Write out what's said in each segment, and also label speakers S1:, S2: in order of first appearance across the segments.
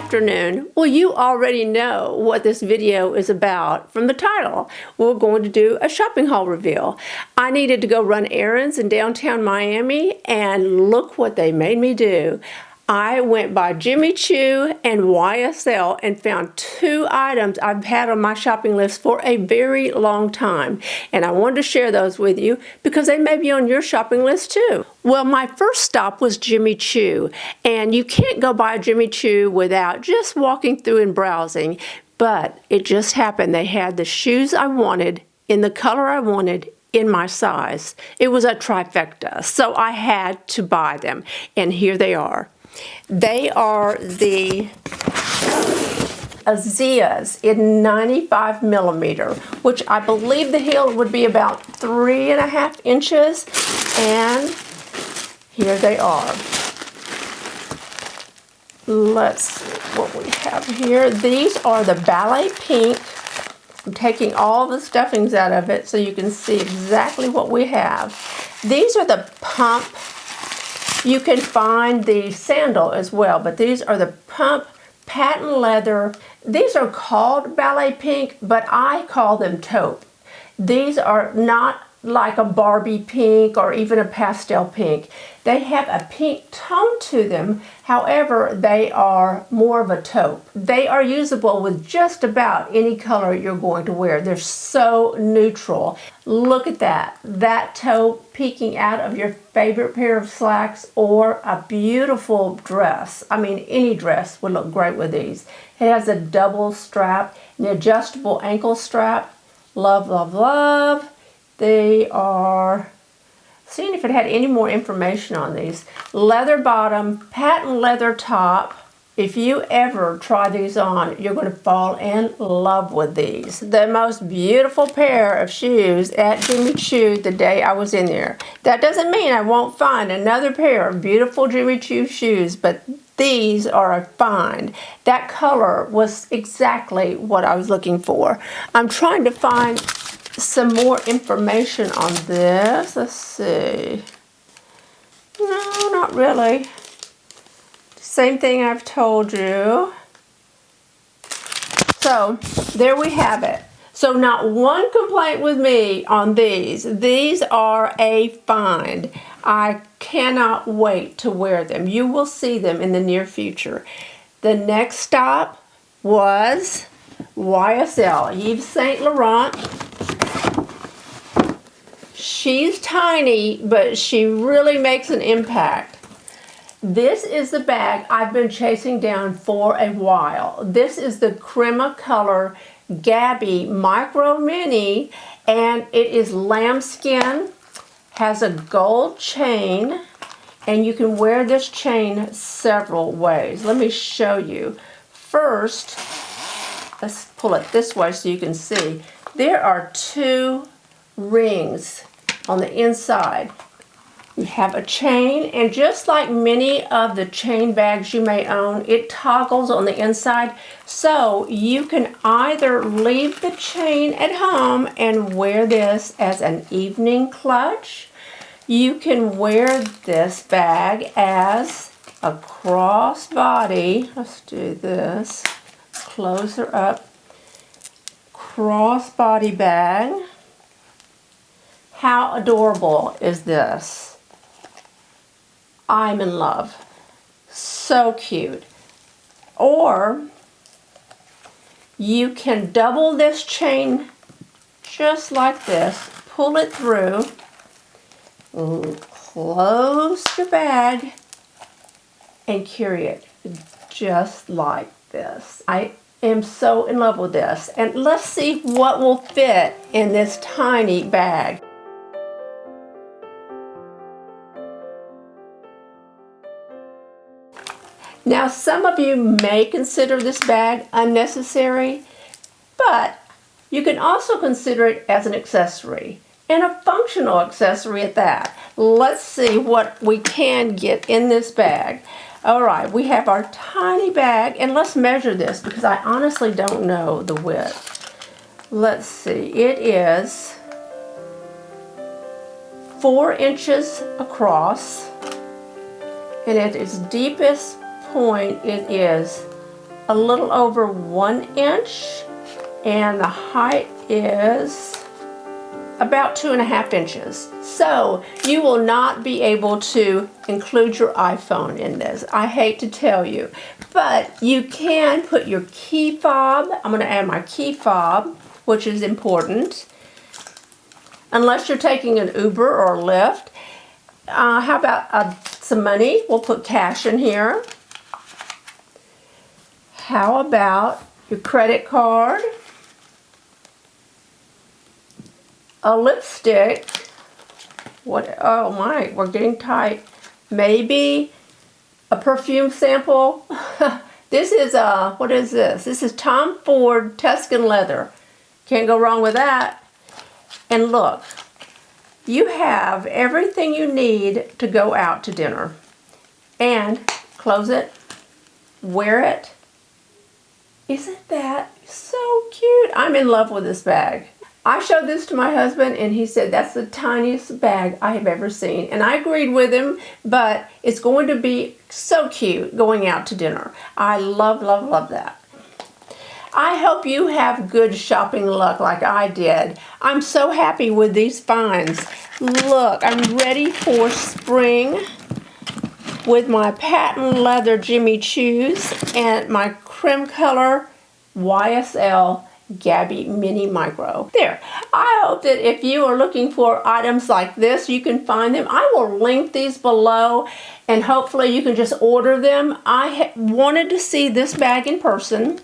S1: afternoon. Well, you already know what this video is about from the title. We're going to do a shopping haul reveal. I needed to go run errands in downtown Miami, and look what they made me do. I went by Jimmy Choo and YSL and found two items I've had on my shopping list for a very long time. And I wanted to share those with you because they may be on your shopping list too. Well, my first stop was Jimmy Choo. And you can't go by Jimmy Choo without just walking through and browsing. But it just happened. They had the shoes I wanted in the color I wanted in my size. It was a trifecta. So I had to buy them. And here they are. They are the Azias in 95 millimeter, which I believe the heel would be about 3.5 inches. And here they are. Let's see what we have here. These are the ballet pink. I'm taking all the stuffings out of it so you can see exactly what we have. These are the pump. You can find the sandal as well, but these are the pump patent leather. These are called ballet pink, but I call them taupe. These are not like a Barbie pink or even a pastel pink. They have a pink tone to them. However, they are more of a taupe. They are usable with just about any color you're going to wear. They're so neutral. Look at that. That taupe peeking out of your favorite pair of slacks or a beautiful dress. I mean, any dress would look great with these. It has a double strap, an adjustable ankle strap. Love, love, love. They are, seeing if it had any more information on these. Leather bottom, patent leather top. If you ever try these on, you're going to fall in love with these. The most beautiful pair of shoes at Jimmy Choo the day I was in there. That doesn't mean I won't find another pair of beautiful Jimmy Choo shoes, but these are a find. That color was exactly what I was looking for. I'm trying to find some more information on this. Let's see. No, not really. Same thing I've told you. So there we have it. So not one complaint with me on these. These are a find. I cannot wait to wear them. You will see them in the near future. The next stop was YSL, Yves Saint Laurent. She's tiny, but she really makes an impact. This is the bag I've been chasing down for a while. This is the crema color Gabby Micro Mini, and it is lambskin, has a gold chain, and you can wear this chain several ways. Let me show you. First, let's pull it this way so you can see. There are two rings on the inside. You have a chain, and just like many of the chain bags you may own, it toggles on the inside, so you can either leave the chain at home and wear this as an evening clutch. You can wear this bag as a crossbody. Let's do this. Close her up. Crossbody bag. How adorable is this? I'm in love. So cute. Or you can double this chain just like this. Pull it through. Close the bag and carry it just like this. I am so in love with this. And let's see what will fit in this tiny bag. Now, some of you may consider this bag unnecessary, but you can also consider it as an accessory, and a functional accessory at that. Let's see what we can get in this bag. All right, we have our tiny bag, and let's measure this because I honestly don't know the width. Let's see, it is 4 inches across, and at its deepest point it is a little over 1 inch, and the height is about 2.5 inches. So you will not be able to include your iPhone in this. I hate to tell you, but you can put your key fob. I'm going to add my key fob, which is important. Unless you're taking an Uber or Lyft. How about some money? We'll put cash in here. How about your credit card? A lipstick. What? Oh my, we're getting tight. Maybe a perfume sample. This is what is this? This is Tom Ford Tuscan leather. Can't go wrong with that. And look, you have everything you need to go out to dinner. And close it, wear it. Isn't that so cute? I'm in love with this bag. I showed this to my husband and he said that's the tiniest bag I have ever seen. And I agreed with him, but it's going to be so cute going out to dinner. I love, love, love that. I hope you have good shopping luck like I did. I'm so happy with these finds. Look, I'm ready for spring with my patent leather Jimmy Choos and my cream color YSL Gabby Mini Micro. There. I hope that if you are looking for items like this, you can find them. I will link these below and hopefully you can just order them. I wanted to see this bag in person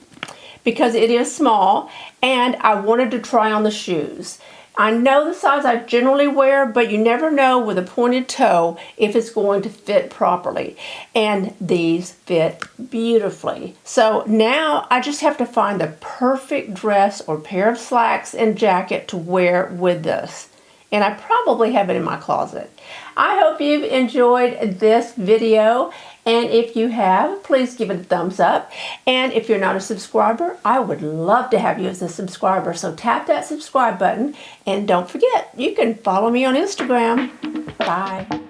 S1: because it is small and I wanted to try on the shoes. I know the size I generally wear, but you never know with a pointed toe if it's going to fit properly. And these fit beautifully. So now I just have to find the perfect dress or pair of slacks and jacket to wear with this. And I probably have it in my closet. I hope you've enjoyed this video. And if you have, please give it a thumbs up. And if you're not a subscriber, I would love to have you as a subscriber. So tap that subscribe button. And don't forget, you can follow me on Instagram. Bye.